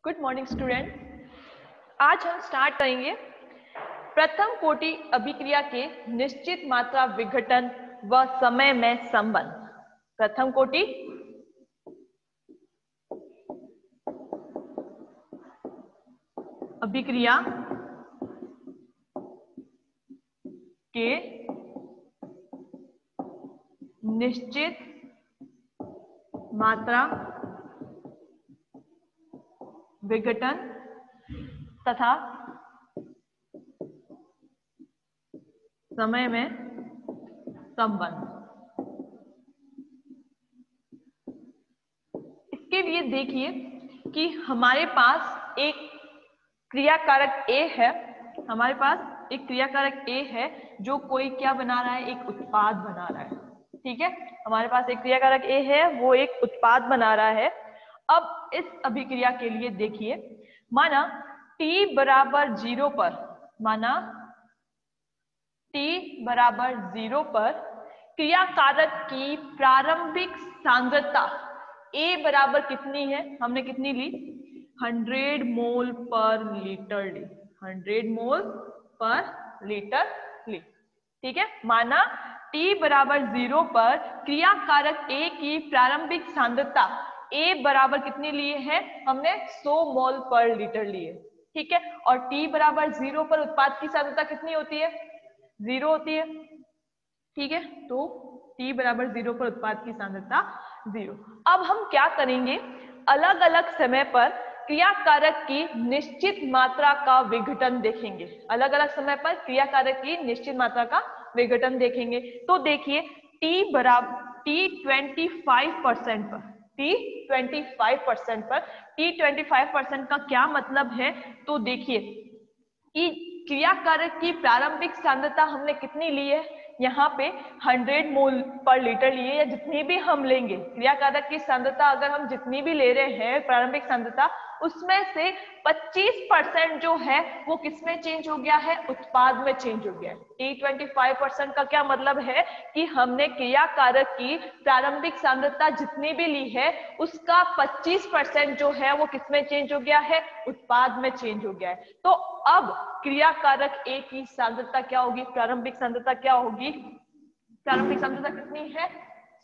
Good morning student. आज हम start करेंगे प्रथम कोटि अभिक्रिया के निश्चित मात्रा विघटन व समय में संबंध। प्रथम कोटि अभिक्रिया के निश्चित मात्रा विघटन तथा समय में संबंध। इसके लिए देखिए कि हमारे पास एक क्रियाकारक A है, हमारे पास एक क्रियाकारक A है जो कोई क्या बना रहा है, एक उत्पाद बना रहा है। ठीक है, हमारे पास एक क्रियाकारक A है, वो एक उत्पाद बना रहा है। अब इस अभिक्रिया के लिए देखिए, माना t बराबर 0 पर, माना t बराबर 0 पर क्रियाकारक की प्रारंभिक सांद्रता A बराबर कितनी है, हमने कितनी ली, 100 मोल पर लीटर ली, 100 मोल पर लीटर ली। ठीक है, माना t बराबर 0 पर क्रियाकारक A की प्रारंभिक सांद्रता A बराबर कितनी लिए है, हमने 100 मोल पर लीटर लिए। ठीक है, और t बराबर 0 पर उत्पाद की सांद्रता कितनी होती है, 0 होती है। ठीक है, तो t बराबर 0 पर उत्पाद की सांद्रता 0। अब हम क्या करेंगे, अलग अलग समय पर क्रियाकारक की निश्चित मात्रा का विघटन देखेंगे। अलग अलग समय पर क्रियाकारक की निश्चित मात्रा का विघटन देखेंगे। तो देखिए t बराबर T25% पर, T25% पर, T25% का क्या मतलब है, तो देखिए कि क्रियाकारक की प्रारंभिक सांद्रता हमने कितनी ली है, यहाँ पे 100 मोल पर लीटर लिए, या जितनी भी हम लेंगे क्रियाकारक की सांद्रता, अगर हम जितनी भी ले रहे हैं प्रारंभिक सांद्रता, उसमें से 25% जो है वो किसमें चेंज हो गया है, उत्पाद में चेंज हो गया है। T25% का क्या मतलब है कि हमने क्रियाकारक की प्रारंभिक सांद्रता जितनी भी ली है उसका 25% जो है वो किसमें चेंज हो गया है, उत्पाद में चेंज हो गया है। तो अब क्रियाकारक A की सांद्रता क्या होगी, प्रारंभिक सांद्रता क्या होगी, प्रारंभिक सांद्रता कितनी है,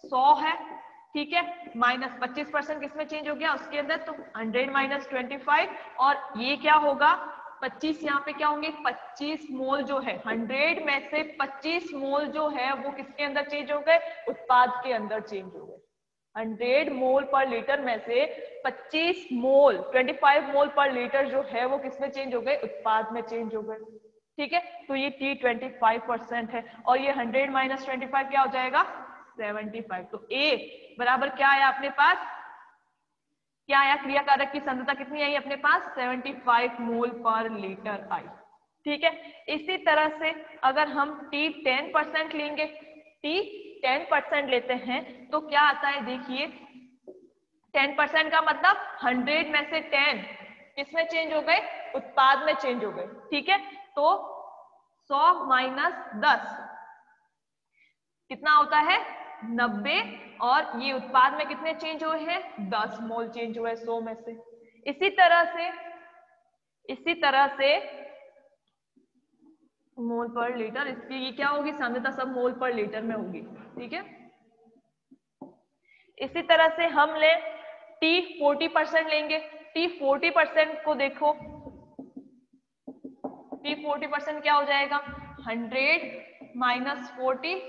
100 है। ठीक है, माइनस 25% किसमें चेंज हो गया उसके अंदर, तो 100 माइनस 25, और ये क्या होगा 25, यहाँ पे क्या होंगे 25 मोल जो है, 100 में से 25 मोल जो है वो किसके अंदर चेंज हो गए, उत्पाद के अंदर चेंज हो गए। 100 मोल पर लीटर में से 25 मोल, 25 मोल पर लीटर जो है वो किसमें चेंज हो गए, उत्पाद में चेंज हो गए। ठीक है, तो ये T25% है, और ये 100 माइनस 25 क्या हो जाएगा, 75। तो A बराबर क्या आया अपने पास, क्या आया, क्रियाकारक की सांद्रता कितनी आई अपने पास, 75 मोल पर लीटर आई। ठीक है, इसी तरह से अगर हम T10% लेंगे, T10% लेते हैं तो क्या आता है, देखिए 10% का मतलब 100 में से 10 किसमें चेंज हो गए, उत्पाद में चेंज हो गए। ठीक है, तो 100 माइनस 10 कितना होता है, 90, और ये उत्पाद में कितने चेंज हुए हैं, 10 मोल चेंज हुए 100 में से। इसी तरह से मोल पर लीटर, इसकी ये क्या होगी, सांद्रता सब मोल पर लीटर में होगी। ठीक है, इसी तरह से हम ले T40% लेंगे, T40% को देखो, T40% क्या हो जाएगा, 100 माइनस 40,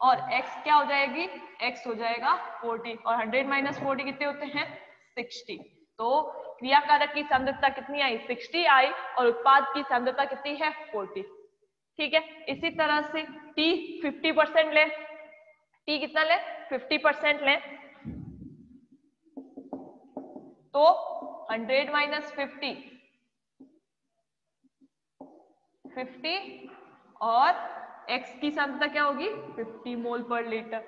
और x क्या हो जाएगी, x हो जाएगा 40, और 100 माइनस 40 कितने होते हैं, 60। तो क्रियाकारक की सांद्रता कितनी आई, 60 आई, और उत्पाद की सांद्रता कितनी है, 40। ठीक है, इसी तरह से T50% ले, T कितना ले, 50% ले, तो 100 माइनस 50 और x की सांद्रता क्या होगी, 50 मोल पर लीटर,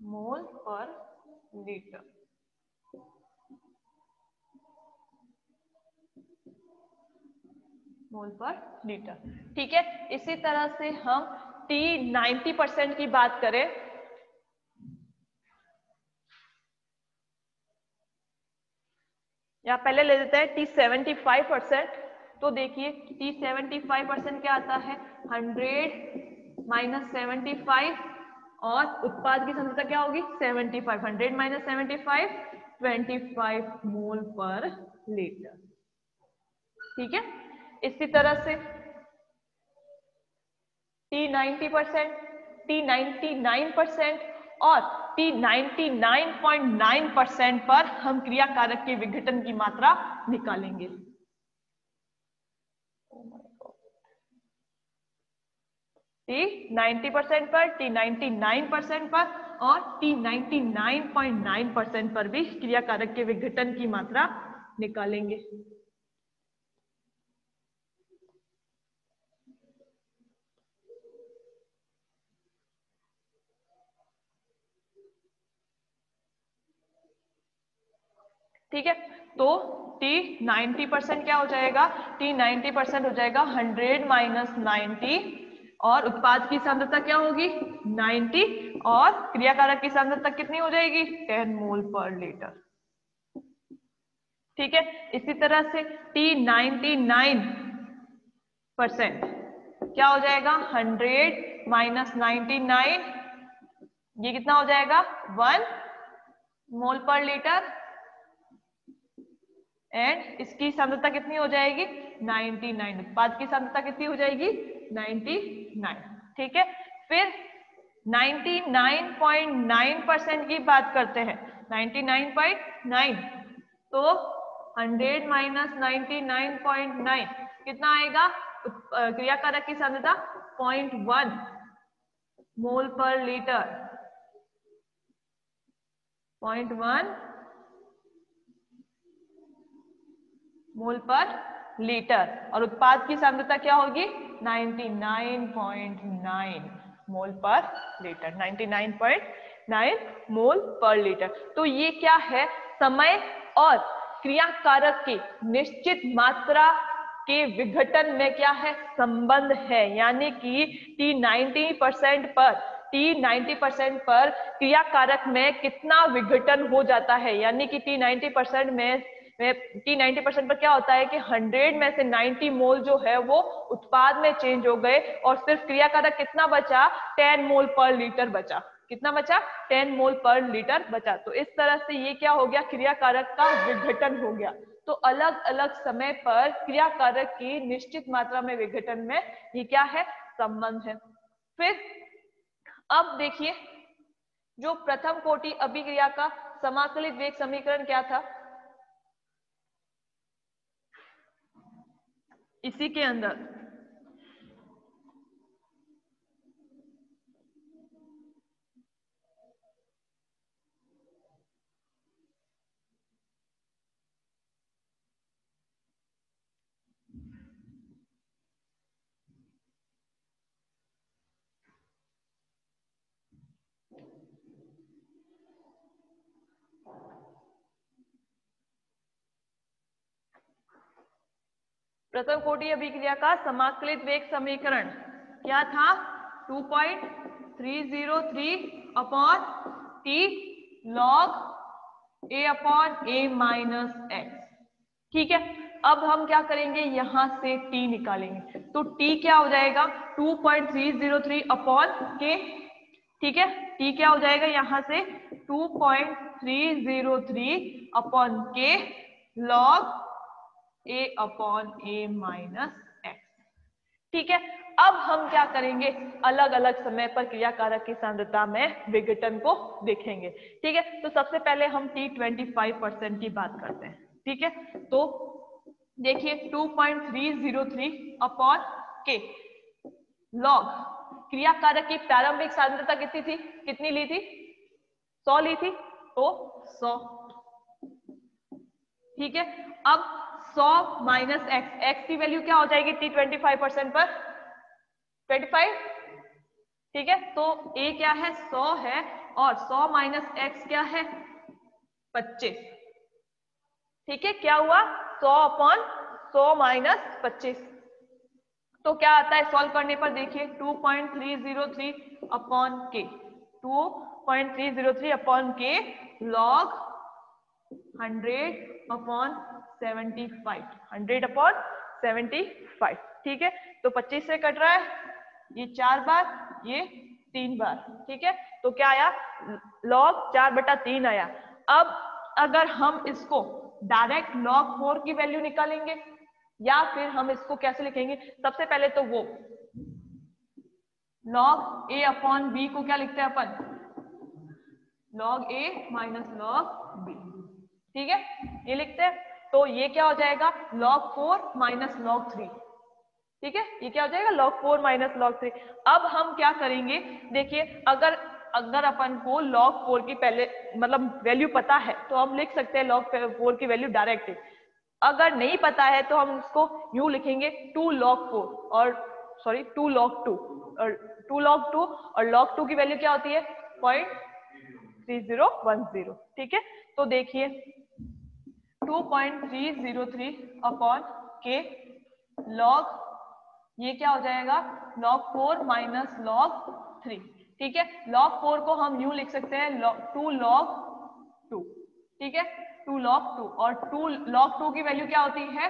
मोल पर लीटर। मोल पर लीटर। ठीक है, इसी तरह से हम T90% की बात करें, या पहले ले लेते हैं T75%। तो देखिए T75% क्या आता है, 100 माइनस 75 और उत्पाद की सांद्रता क्या होगी 75। 100 माइनस 75 25 मोल पर लीटर। ठीक है, इसी तरह से T90%, T99% और T99.9% पर हम क्रिया कारक के विघटन की मात्रा निकालेंगे। T90% पर, T99% पर और T99.9% पर भी क्रिया कारक के विघटन की मात्रा निकालेंगे। ठीक है, तो T90% क्या हो जाएगा, T90% हो जाएगा 100 माइनस 90 और उत्पाद की सांद्रता क्या होगी 90 और क्रियाकारक की सांद्रता कितनी हो जाएगी 10 मोल पर लीटर। ठीक है, इसी तरह से T99% क्या हो जाएगा 100 माइनस 99, ये कितना हो जाएगा 1 मोल पर लीटर एंड इसकी सांद्रता कितनी हो जाएगी 99, उत्पाद की सांद्रता कितनी हो जाएगी 99। ठीक है, फिर 99.9% की बात करते हैं। 99.9 तो 100 माइनस 99.9 कितना आएगा, क्रियाकारक की सांद्रता 0.1 मोल पर लीटर, 0.1 मोल पर लीटर और उत्पाद की सांद्रता क्या होगी 99.9 मोल पर लीटर, 99.9 मोल पर लीटर। तो ये क्या है, समय और क्रियाकारक की निश्चित मात्रा के विघटन में क्या है संबंध है, यानी कि T90% पर क्रियाकारक में कितना विघटन हो जाता है, यानी कि T90% पर क्या होता है कि 100 में से 90 मोल जो है वो उत्पाद में चेंज हो गए और सिर्फ क्रियाकारक कितना बचा 10 मोल पर लीटर बचा। कितना बचा 10 मोल पर लीटर बचा। तो इस तरह से ये क्या हो गया, क्रियाकारक का विघटन हो गया। तो अलग अलग समय पर क्रियाकारक की निश्चित मात्रा में विघटन में ये क्या है संबंध है। फिर अब देखिए जो प्रथम कोटि अभिक्रिया का समाकलित वेग समीकरण क्या था, इसी के अंदर प्रथम कोटि अभिक्रिया का समाकलित वेग समीकरण क्या था 2.303 upon T log a upon a minus x। ठीक है, अब हम क्या करेंगे यहां से t निकालेंगे। तो t क्या हो जाएगा 2.303 अपॉन k। ठीक है, t क्या हो जाएगा यहां से 2.303 upon k log a upon a minus x। ठीक है, अब हम क्या करेंगे अलग अलग समय पर क्रियाकारक की सांद्रता में विघटन को देखेंगे। ठीक है, तो सबसे पहले हम T25% की बात करते हैं। ठीक है, तो देखिए 2.303 अपॉन k लॉग क्रियाकारक की प्रारंभिक सांद्रता कितनी थी, कितनी ली थी 100 ली थी, तो 100। ठीक है, अब 100 माइनस x, x की वैल्यू क्या हो जाएगी T25% पर 25। ठीक है, तो a क्या है 100 है और 100 माइनस x क्या है 25। ठीक है, क्या हुआ 100 अपॉन 100 माइनस 25, तो क्या आता है सॉल्व करने पर देखिए 2.303 अपॉन के 2.303 अपॉन के लॉग 100 अपॉन 75, 100/75, ठीक है। तो 25 से कट रहा है, ये 4 बार, ये 3 बार, ठीक है। तो क्या आया, log 4/3 आया। अब अगर हम इसको डायरेक्ट log 4 की वैल्यू निकालेंगे या फिर हम इसको कैसे लिखेंगे, सबसे पहले तो वो log a/b को क्या लिखते हैं अपन, log a minus log b, ठीक है, ये लिखते हैं। तो ये क्या हो जाएगा, log 4 माइनस log 3, ठीक है, ये क्या हो जाएगा, log 4 माइनस log 3। अब हम क्या करेंगे, देखिए अगर अपन को log 4 की पहले मतलब वैल्यू पता है तो हम लिख सकते हैं log 4 की वैल्यू डायरेक्ट। अगर नहीं पता है तो हम इसको यूं लिखेंगे 2 log 4 और सॉरी 2 log 2 और 2 log 2 और log 2 की वैल्यू क्या होती है 0.3010, ठीक है। तो देखिए 2.303 अपॉन के log, ये क्या हो जाएगा log 4 माइनस log 3, ठीक है। log 4 को हम यूं लिख सकते हैं 2 log 2, ठीक है, 2 log 2 और 2 log 2 की वैल्यू क्या होती है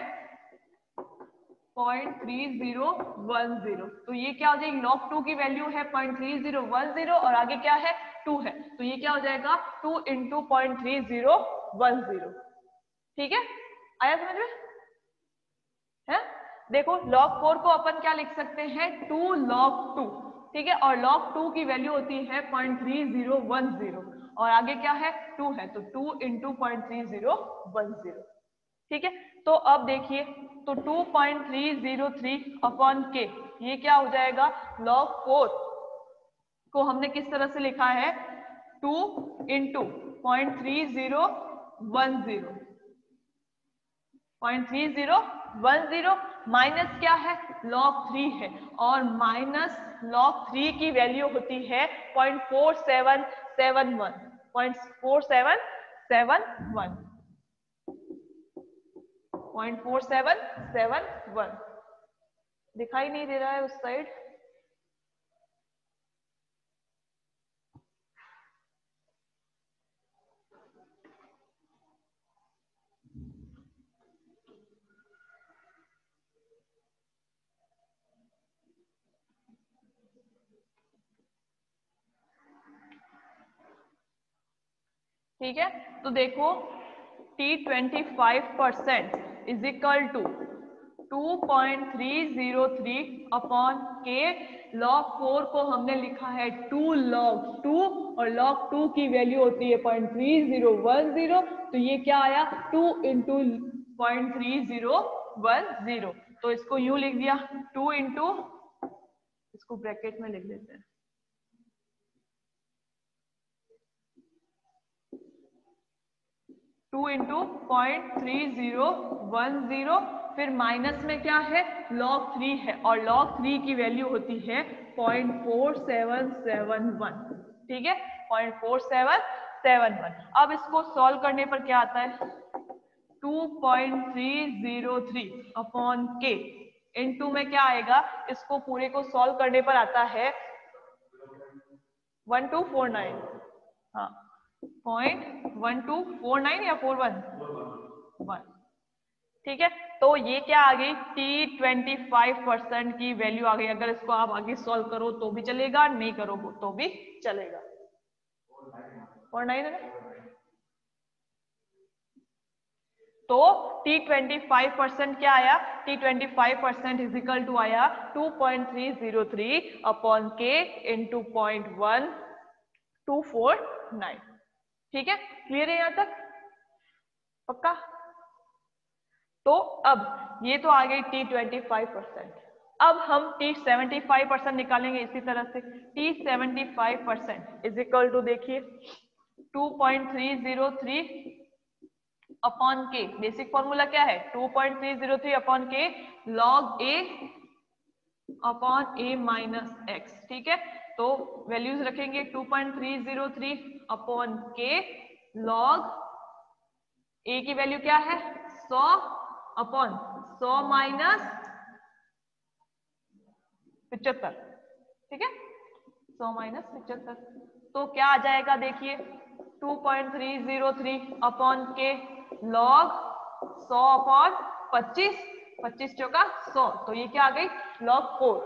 0.3010। तो ये क्या हो जाएगी, log 2 की वैल्यू है 0.3010 और आगे क्या है 2 है, तो ये क्या हो जाएगा 2 इंटू 0.3010, ठीक है। आया समझ में है। देखो log 4 को अपन क्या लिख सकते हैं 2 log 2, ठीक है, और log 2 की वैल्यू होती है 0.3010 और आगे क्या है 2 है, तो 2 इंटू 0.3010, ठीक है। तो अब देखिए तो 2.303 अपॉन के, ये क्या हो जाएगा log 4 को हमने किस तरह से लिखा है 2 इंटू 0.3010 माइनस क्या है log 3 है और माइनस log 3 की वैल्यू होती है 0.4771, 0.4771 दिखाई नहीं दे रहा है उस साइड, ठीक है। तो देखो T25% is equal to 2.303 upon k, log 4 को हमने लिखा है 2 log 2 और log 2 की वैल्यू होती है 0.3010, तो ये क्या आया 2 इंटू 0.3010, तो इसको यूं लिख दिया 2 इंटू, इसको ब्रैकेट में लिख देते हैं 2 इंटू 0.3010, फिर माइनस में क्या है log 3 है और log 3 की वैल्यू होती है 0.4771, ठीक है 0.4771। अब इसको सॉल्व करने पर क्या आता है 2.303 अपॉन के इनटू में क्या आएगा, इसको पूरे को सॉल्व करने पर आता है 1249, हाँ 0.1249 या 41, ठीक है। तो ये क्या आ गई T25% की वैल्यू आ गई। अगर इसको आप आगे सॉल्व करो तो भी चलेगा, नहीं करो तो भी चलेगा। 49 है ना? तो T25% क्या आया, T25% इज इक्वल टू आया 2.303 अपॉन के इंटू 0.1249, ठीक है। क्लियर है यहां तक, पक्का। तो अब ये तो आ गई T25%। अब हम T75% निकालेंगे इसी तरह से। T75% इज इक्वल टू देखिए 2.303 अपॉन के, बेसिक फॉर्मूला क्या है 2.303 upon k log a upon a minus x, ठीक है। तो वैल्यूज रखेंगे 2.303 अपॉन के log a की वैल्यू क्या है 100 अपॉन 100 माइनस 75, ठीक है 100 माइनस 75, तो क्या आ जाएगा देखिए 2.303 अपॉन के log 100 अपॉन 25, 25 चौका 100, तो ये क्या आ गई log 4।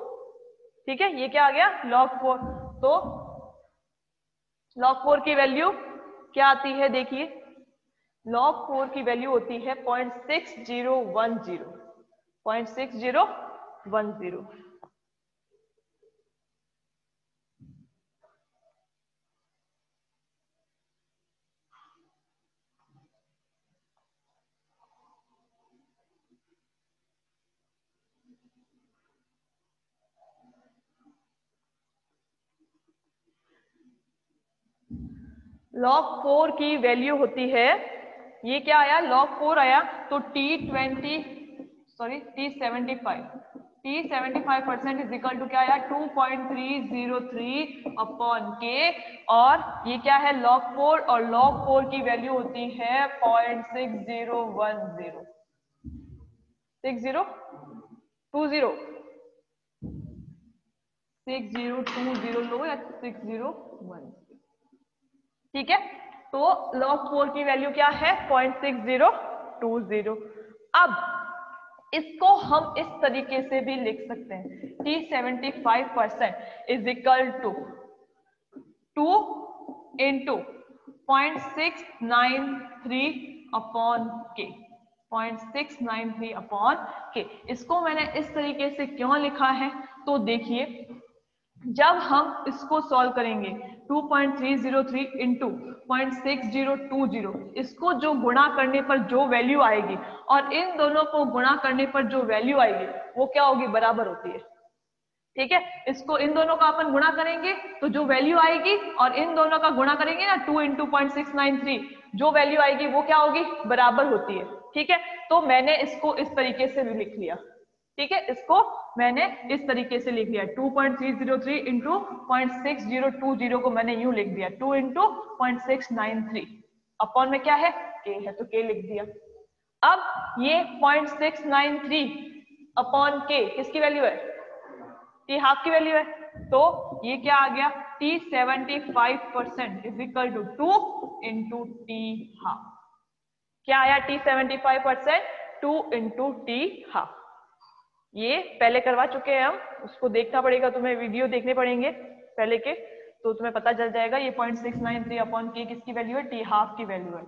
ठीक है, ये क्या आ गया log 4। तो log 4 की वैल्यू क्या आती है, देखिए log 4 की वैल्यू होती है 0.6010, 0.6010। log 4 की वैल्यू होती है, ये क्या आया log 4 आया, तो T75% इज इक्वल टू क्या आया 2.303 अपॉन के, और ये क्या है log 4, और log 4 की वैल्यू होती है 0.6010, 6020 लो या 6010। ठीक है, तो log 4 की वैल्यू क्या है 0.6020। अब इसको हम इस तरीके से भी लिख सकते हैं, T75% is equal to 2 into 0.693 upon k, 0.693 upon के। इसको मैंने इस तरीके से क्यों लिखा है, तो देखिए जब हम इसको सॉल्व करेंगे 2.303 इंटू 0.6020, इसको जो गुणा करने पर जो वैल्यू आएगी और इन दोनों को गुणा करने पर जो वैल्यू आएगी वो क्या होगी, बराबर होती है। ठीक है, इसको इन दोनों का अपन गुणा करेंगे तो जो वैल्यू आएगी, और इन दोनों का गुणा करेंगे ना 2 इंटू 0.693, जो वैल्यू आएगी वो क्या होगी, बराबर होती है। ठीक है, तो मैंने इसको इस तरीके से भी लिख लिया। ठीक है, इसको मैंने इस तरीके से लिख लिया, 2.303 इंटू 0.6020 को मैंने यूं लिख दिया 2 इंटू 0.693 अपॉन में क्या है के है, तो के लिख दिया। अब ये 0.693 अपॉन के किसकी वैल्यू है, टी हाफ की वैल्यू है, तो ये क्या आ गया T75% is equal to 2 into t half. क्या आया T75%, 2 इंटू टी हाफ। ये पहले करवा चुके हैं हम, उसको देखना पड़ेगा, तुम्हें वीडियो देखने पड़ेंगे पहले के, तो तुम्हें पता चल जाएगा ये 0.693 अपॉन के किसकी वैल्यू है, टी हाफ की वैल्यू है।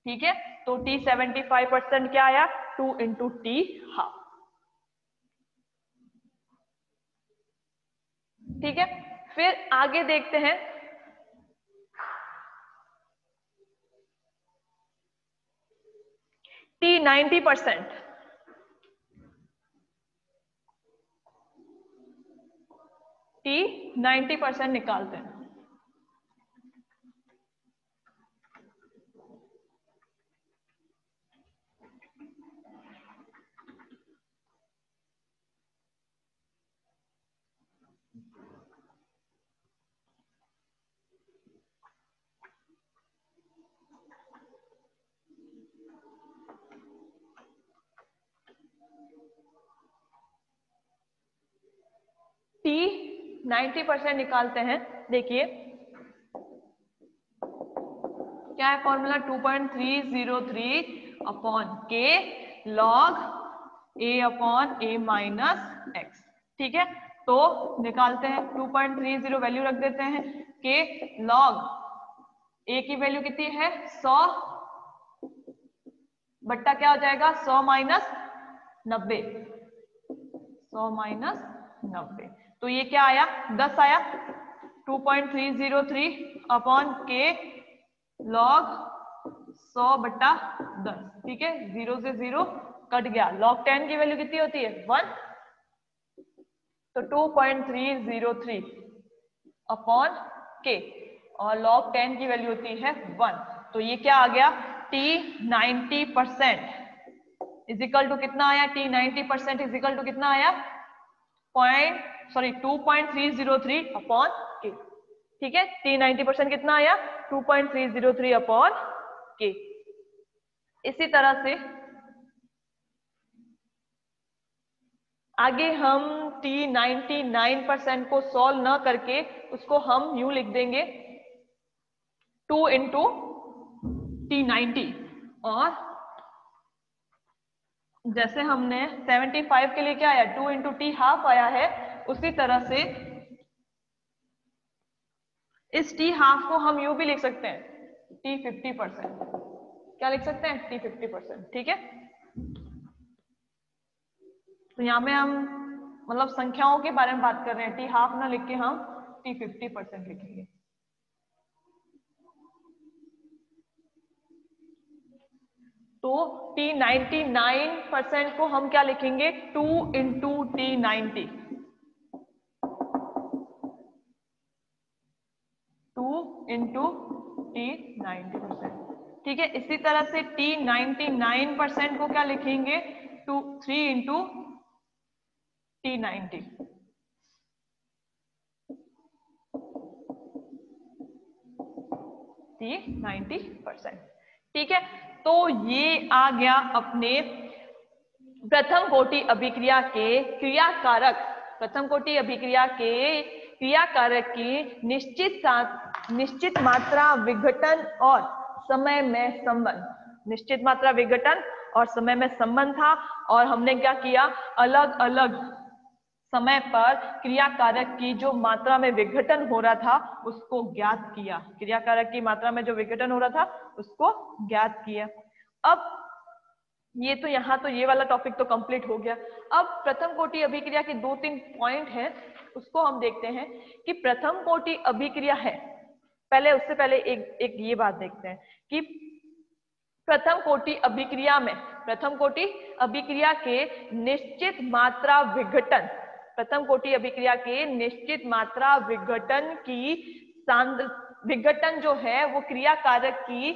ठीक है, तो T75% क्या आया 2 इंटू टी हाफ। ठीक है, फिर आगे देखते हैं T90%। T90% निकालते हैं। T90% निकालते हैं, देखिए क्या है फॉर्मूला 2.303 अपॉन के log a upon a minus x. ठीक है, तो निकालते हैं 2.30 वैल्यू रख देते हैं, के लॉग a की वैल्यू कितनी है 100 बट्टा क्या हो जाएगा 100 माइनस 90, 100 माइनस 90, तो ये क्या आया 10 आया। 2.303 अपॉन के लॉग 100 बट्टा 10। ठीक है, 0 से 0 कट गया, लॉग 10 की वैल्यू कितनी होती है 1, तो 2.303 अपॉन के, और लॉग 10 की वैल्यू होती है 1, तो ये क्या आ गया T90% इज इक्वल टू कितना आया, T90% इज इक्वल टू कितना आया 2.303 अपॉन के। ठीक है, T90% कितना आया 2.303 अपॉन के। इसी तरह से आगे हम T99% को सॉल्व ना करके उसको हम यूं लिख देंगे 2 इंटू T90, और जैसे हमने 75 के लिए क्या आया 2 इंटू टी हाफ आया है, उसी तरह से इस टी हाफ को हम यूं भी लिख सकते हैं टी 50%। क्या लिख सकते हैं टी 50%। ठीक है, तो यहाँ में हम मतलब संख्याओं के बारे में बात कर रहे हैं, टी हाफ ना लिख के हम टी 50% लिखेंगे। तो टी 99% को हम क्या लिखेंगे 2 इंटू टी 90, 2 इंटू टी 90%। ठीक है, इसी तरह से टी 99% को क्या लिखेंगे 3 इंटू टी 90। टी 90%। ठीक है, तो ये आ गया अपने प्रथम कोटि अभिक्रिया के क्रियाकारक, प्रथम कोटि अभिक्रिया के क्रियाकारक की निश्चित मात्रा विघटन और समय में संबंध, निश्चित मात्रा विघटन और समय में संबंध था। और हमने क्या किया, अलग अलग समय पर क्रियाकारक की जो मात्रा में विघटन हो रहा था उसको ज्ञात किया, क्रियाकारक की मात्रा में जो विघटन हो रहा था उसको ज्ञात किया। अब ये तो यहाँ तो ये वाला टॉपिक तो कंप्लीट हो गया। अब प्रथम कोटि अभिक्रिया के 2-3 पॉइंट हैं, उसको हम देखते हैं कि प्रथम कोटि अभिक्रिया है। पहले उससे पहले एक ये बात देखते हैं कि प्रथम कोटि अभिक्रिया में, प्रथम कोटि अभिक्रिया के निश्चित मात्रा विघटन, प्रथम कोटि अभिक्रिया के निश्चित मात्रा विघटन की विघटन जो है वो क्रियाकारक की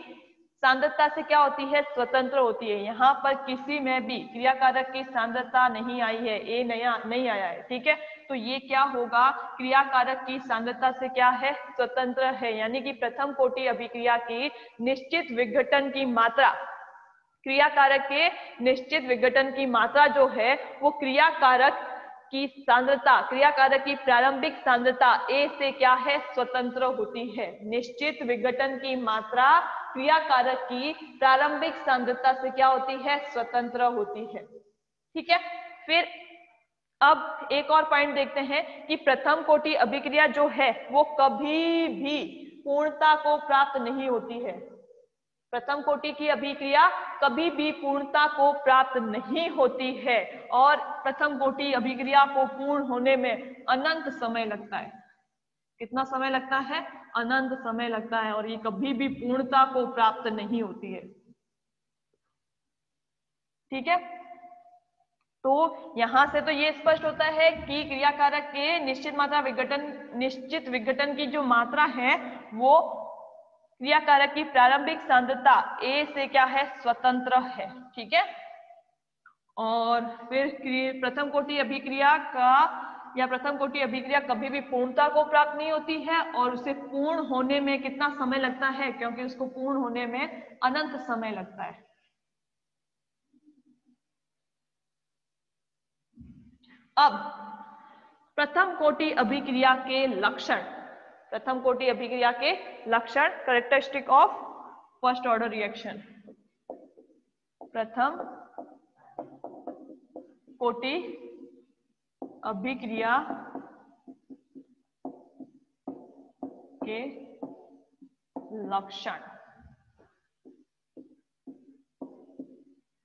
सांद्रता से क्या होती है, स्वतंत्र होती है। यहाँ पर किसी में भी क्रियाकारक की सांद्रता नहीं आई है, ए नया नहीं आया है। ठीक है, तो ये क्या होगा, क्रियाकारक की सांद्रता से क्या है, स्वतंत्र है। यानी कि प्रथम कोटि अभिक्रिया की निश्चित विघटन की मात्रा, क्रियाकारक के निश्चित विघटन की मात्रा जो है वो क्रियाकारक की सांद्रता, क्रियाकारक की प्रारंभिक सांद्रता ए से क्या है, स्वतंत्र होती है। निश्चित विघटन की मात्रा क्रियाकारक की प्रारंभिक सांद्रता से क्या होती है, स्वतंत्र होती है। ठीक है, फिर अब एक और पॉइंट देखते हैं कि प्रथम कोटि अभिक्रिया जो है वो कभी भी पूर्णता को प्राप्त नहीं होती है। प्रथम कोटि की अभिक्रिया कभी भी पूर्णता को प्राप्त नहीं होती है और प्रथम कोटि अभिक्रिया को पूर्ण होने में अनंत समय लगता है। कितना समय लगता है, अनंत समय लगता है, और ये कभी भी पूर्णता को प्राप्त नहीं होती है। ठीक है, तो यहां से तो ये स्पष्ट होता है कि क्रियाकारक के निश्चित मात्रा विघटन, निश्चित विघटन की जो मात्रा है वो क्रियाकारक की प्रारंभिक सांद्रता ए से क्या है, स्वतंत्र है। ठीक है, और फिर प्रथम कोटि अभिक्रिया का या प्रथम कोटि अभिक्रिया कभी भी पूर्णता को प्राप्त नहीं होती है और उसे पूर्ण होने में कितना समय लगता है, क्योंकि उसको पूर्ण होने में अनंत समय लगता है। अब प्रथम कोटि अभिक्रिया के लक्षण, प्रथम कोटि अभिक्रिया के लक्षण, characteristic of first order reaction. प्रथम कोटि अभिक्रिया के लक्षण,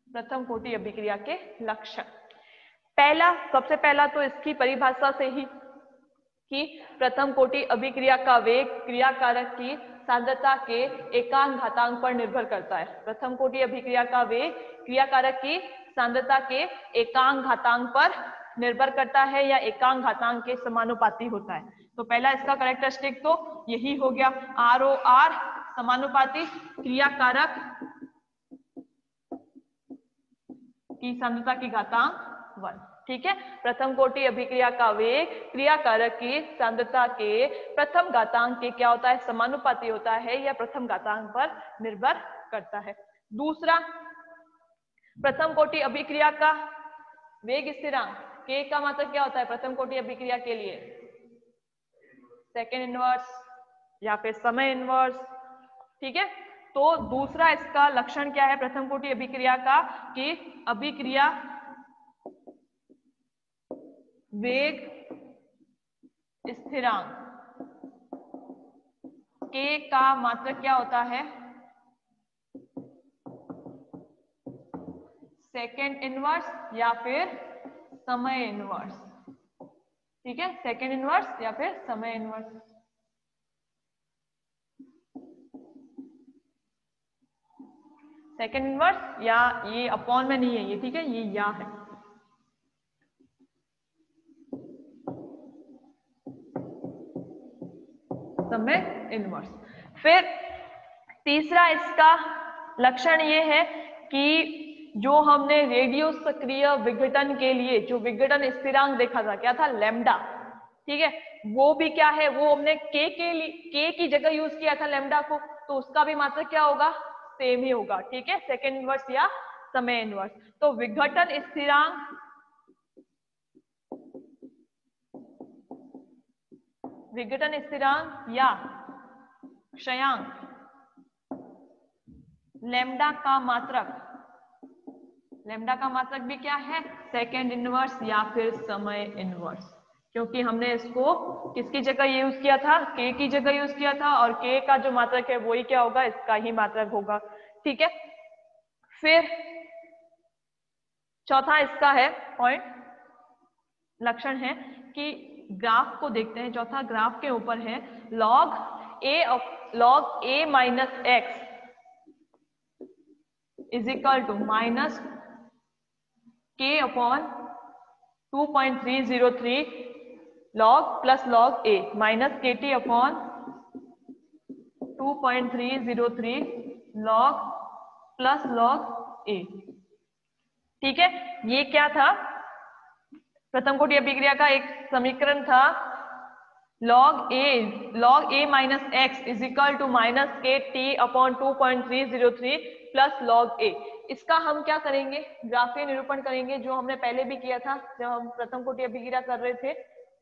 प्रथम कोटि अभिक्रिया के लक्षण। पहला, सबसे पहला तो इसकी परिभाषा से ही कि प्रथम कोटि अभिक्रिया का वेग क्रियाकारक की सांद्रता के एकांक घातांक पर निर्भर करता है। प्रथम कोटि अभिक्रिया का वेग क्रियाकारक की सांद्रता के एकांक घातांक पर निर्भर करता है या एकांक घातांक के समानुपाती होता है। तो पहला इसका कैरेक्टरिस्टिक तो यही हो गया, ROR समानुपाती क्रियाकारक की सांद्रता की घातांक 1। ठीक है, प्रथम कोटि अभिक्रिया का वेग क्रियाकारक की सांद्रता के प्रथम घातांक के क्या होता है, समानुपाती होता है या प्रथम घातांक पर निर्भर करता है। दूसरा, प्रथम कोटि अभिक्रिया का वेग स्थिरांक के का मतलब क्या होता है प्रथम कोटि अभिक्रिया के लिए, सेकेंड इनवर्स या फिर समय इनवर्स। ठीक है, तो दूसरा इसका लक्षण क्या है प्रथम कोटि अभिक्रिया का कि अभिक्रिया वेग स्थिरांक K का मात्रक क्या होता है, सेकेंड इनवर्स या फिर समय इनवर्स। ठीक है, सेकेंड इनवर्स या फिर समय इनवर्स। सेकेंड इनवर्स या ये अपॉन में नहीं है ये, ठीक है, ये या है। समय इनवर्स। फिर तीसरा इसका लक्षण ये है कि जो हमने रेडियो सक्रिय विघटन के लिए जो विघटन स्थिरांक देखा था, क्या था, लैम्डा। ठीक है, वो भी क्या है, वो हमने के की जगह यूज किया था लैम्डा को, तो उसका भी मात्रक क्या होगा, सेम ही होगा। ठीक है, सेकेंड इनवर्स या समय इनवर्स। तो विघटन स्थिरांक या क्षयांक लैम्डा का मात्रक भी क्या है, सेकेंड इनवर्स या फिर समय इनवर्स, क्योंकि हमने इसको किसकी जगह यूज किया था, के की जगह यूज किया था, और के का जो मात्रक है वही क्या होगा, इसका ही मात्रक होगा। ठीक है, फिर चौथा इसका है पॉइंट, लक्षण है कि ग्राफ को देखते हैं। चौथा ग्राफ के ऊपर है log a minus x is equal to minus k upon 2.303 log plus log a minus kt upon 2.303 log plus log a। ठीक है, ये क्या था, प्रथम कोटि अभिक्रिया का एक समीकरण था, log a minus x is equal to minus k t upon 2.303 plus log a। इसका हम क्या करेंगे, ग्राफीय निरूपण करेंगे, जो हमने पहले भी किया था जब हम प्रथम कोटि अभिक्रिया कर रहे थे,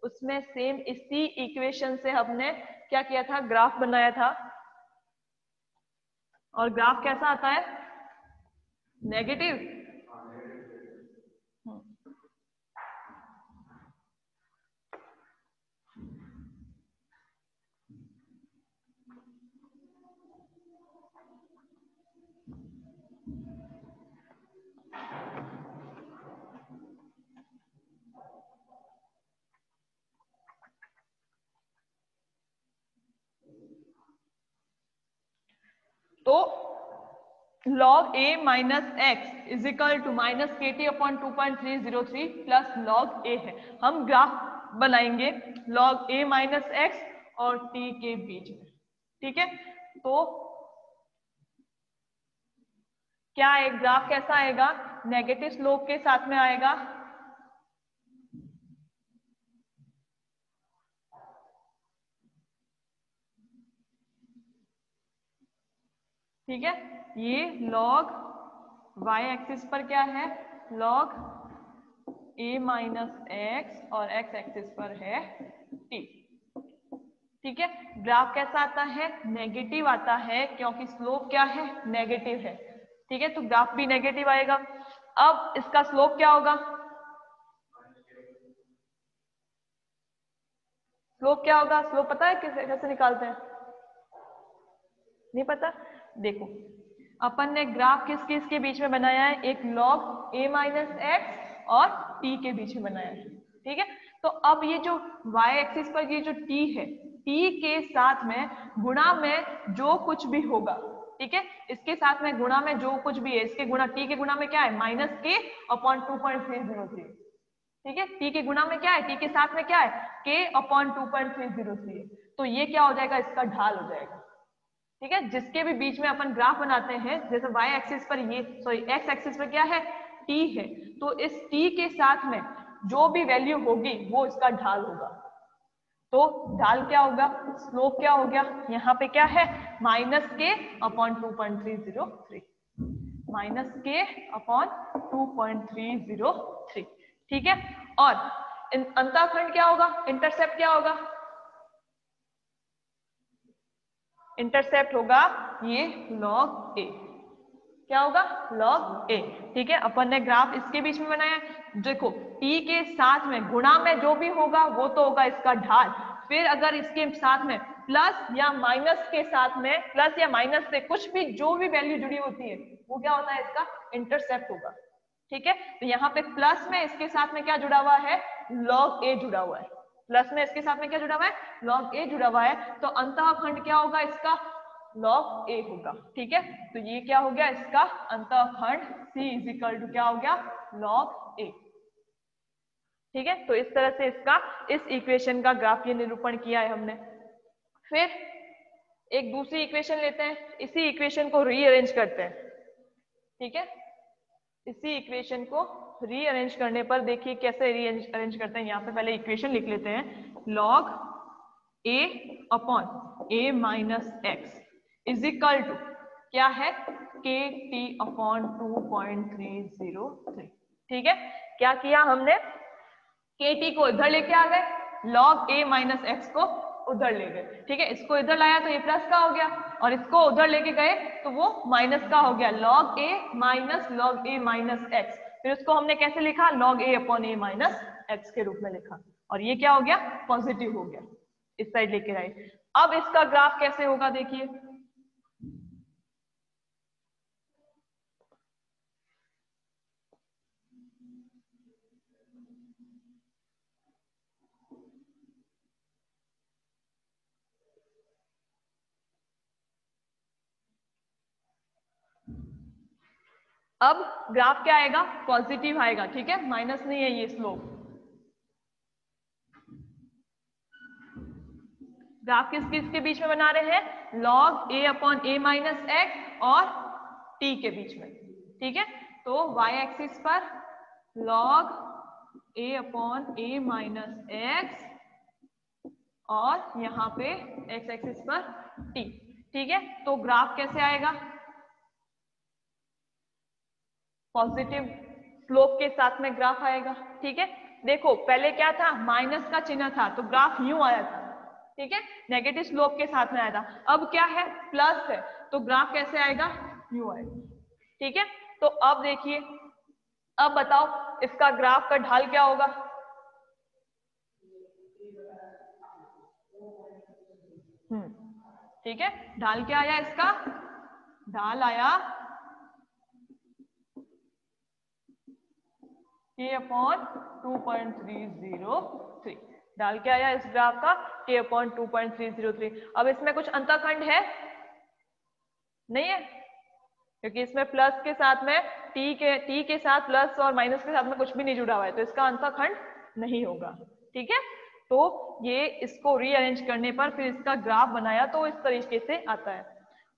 उसमें सेम इसी इक्वेशन से हमने क्या किया था, ग्राफ बनाया था। और ग्राफ कैसा आता है, नेगेटिव। तो log a minus x is equal to minus k t upon 2.303 plus log a है। हम ग्राफ बनाएंगे log a माइनस एक्स और t के बीच में। ठीक है, तो क्या एक ग्राफ कैसा आएगा, नेगेटिव स्लोप के साथ में आएगा। ठीक है, ये log y एक्सिस पर क्या है, log a माइनस एक्स और x एक्सिस पर है t। ठीक है, ग्राफ कैसा आता है, नेगेटिव आता है, क्योंकि स्लोप क्या है, नेगेटिव है। ठीक है, तो ग्राफ भी नेगेटिव आएगा। अब इसका स्लोप क्या होगा, स्लोप क्या होगा, स्लोप पता है कैसे निकालते हैं, नहीं पता। देखो, अपन ने ग्राफ किसके बीच में बनाया है, एक log a माइनस एक्स और t के बीच में बनाया है। ठीक है, तो अब ये जो y एक्सिस पर ये जो t है, t के साथ में गुणा में जो कुछ भी होगा, ठीक है, इसके साथ में गुणा में जो कुछ भी है, इसके गुणा, t के गुणा में क्या है, माइनस के अपॉन 2.303। ठीक है, t के गुणा में क्या है, t के साथ में क्या है, k अपॉन 2.303। तो ये क्या हो जाएगा, इसका ढाल हो जाएगा। ठीक है, जिसके भी बीच में अपन ग्राफ बनाते हैं, जैसे y एक्सिस पर ये, सॉरी x एक्सिस पर क्या है, t है, तो इस t के साथ में जो भी वैल्यू होगी वो इसका ढाल होगा। तो ढाल क्या होगा, स्लोप क्या हो गया, यहाँ पे क्या है, माइनस के अपॉन 2.303, माइनस के अपॉन 2.303। ठीक है, और अंतःखंड क्या होगा, इंटरसेप्ट क्या होगा, इंटरसेप्ट होगा ये log a, क्या होगा log a। ठीक है, अपन ने ग्राफ इसके बीच में बनाया। देखो t के साथ में गुणा में जो भी होगा वो तो होगा इसका ढाल, फिर अगर इसके साथ में प्लस या माइनस के साथ में, प्लस या माइनस से कुछ भी जो भी वैल्यू जुड़ी होती है वो क्या होता है इसका इंटरसेप्ट होगा। ठीक है, तो यहाँ पे प्लस में इसके साथ में क्या जुड़ा हुआ है log a जुड़ा हुआ है, प्लस में इसके साथ में क्या जुड़ा हुआ है log a जुड़ा हुआ है, तो अंतःखंड क्या होगा इसका log a होगा। ठीक है, तो ये क्या हो गया इसका अंतःखंड c इज इक्वल टू क्या हो गया log a। ठीक है, तो इस तरह से इसका इस इक्वेशन का ग्राफ ये निरूपण किया है हमने। फिर एक दूसरी इक्वेशन लेते हैं, इसी इक्वेशन को रीअरेंज करते हैं। ठीक है, इसी इक्वेशन को रीअरेंज करने पर देखिए कैसे रीअरेंज करते हैं। यहाँ पे पहले इक्वेशन लिख लेते हैं, log a upon a minus x is equal to क्या है kt अपॉन 2.303। ठीक है, क्या किया हमने kt को इधर लेके आ गए, log a माइनस एक्स को उधर ले गए। ठीक है, इसको इधर लाया तो ये प्लस का हो गया, और इसको उधर लेके गए तो वो माइनस का हो गया, log a माइनस एक्स। फिर उसको हमने कैसे लिखा log a upon a minus x के रूप में लिखा, और ये क्या हो गया पॉजिटिव हो गया, इस साइड लेके आए। अब इसका ग्राफ कैसे होगा देखिए, अब ग्राफ क्या आएगा पॉजिटिव आएगा। ठीक है, माइनस नहीं है ये स्लोप। ग्राफ किस किसके बीच में बना रहे हैं log a upon a minus x और t के बीच में। ठीक है, तो y एक्सिस पर log a upon a minus x और यहाँ पे x एक्सिस पर t। ठीक है, तो ग्राफ कैसे आएगा पॉजिटिव स्लोप के साथ में ग्राफ आएगा। ठीक है, देखो पहले क्या था माइनस का चिन्ह था तो ग्राफ यूं आया था। ठीक है, नेगेटिव स्लोप के साथ में आया था, अब क्या है प्लस है तो ग्राफ कैसे आएगा यूं आएगा। ठीक है, तो अब देखिए, अब बताओ इसका ग्राफ का ढाल क्या होगा। ठीक है, ढाल क्या आया इसका, ढाल आया k अपॉन 2.303। ढाल क्या आया इस ग्राफ का k अपॉन 2.303। अब इसमें कुछ अंतःखंड है नहीं है, क्योंकि इसमें प्लस के साथ में t के साथ प्लस और माइनस के साथ में कुछ भी नहीं जुड़ा हुआ है, तो इसका अंतःखंड नहीं होगा। ठीक है, तो ये इसको रीअरेंज करने पर फिर इसका ग्राफ बनाया तो इस तरीके से आता है।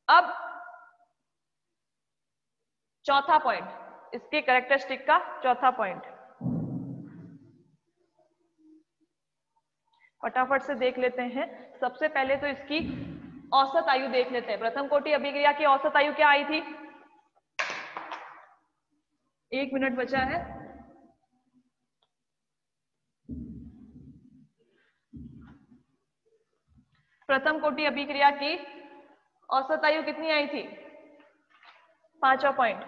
अब चौथा पॉइंट, इसके कैरेक्टरिस्टिक का चौथा पॉइंट फटाफट से देख लेते हैं। सबसे पहले तो इसकी औसत आयु देख लेते हैं। प्रथम कोटि अभिक्रिया की औसत आयु क्या आई थी, 1 मिनट बचा है। प्रथम कोटि अभिक्रिया की औसत आयु कितनी आई थी, 5वां पॉइंट,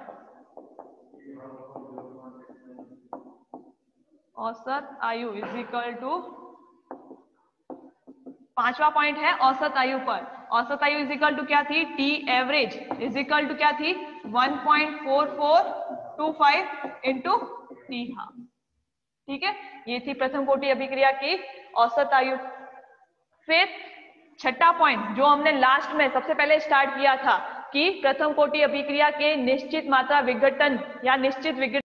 औसत आयु इज इक्वल टू 5वां पॉइंट है औसत आयु पर। औसत आयु इज इक्वल टू क्या थी, t average is equal to क्या थी 1.4425 इंटू टी हाफ। ठीक है, ये थी प्रथम कोटि अभिक्रिया की औसत आयु। फिर छठा पॉइंट जो हमने लास्ट में सबसे पहले स्टार्ट किया था कि प्रथम कोटि अभिक्रिया के निश्चित मात्रा विघटन या निश्चित विघटन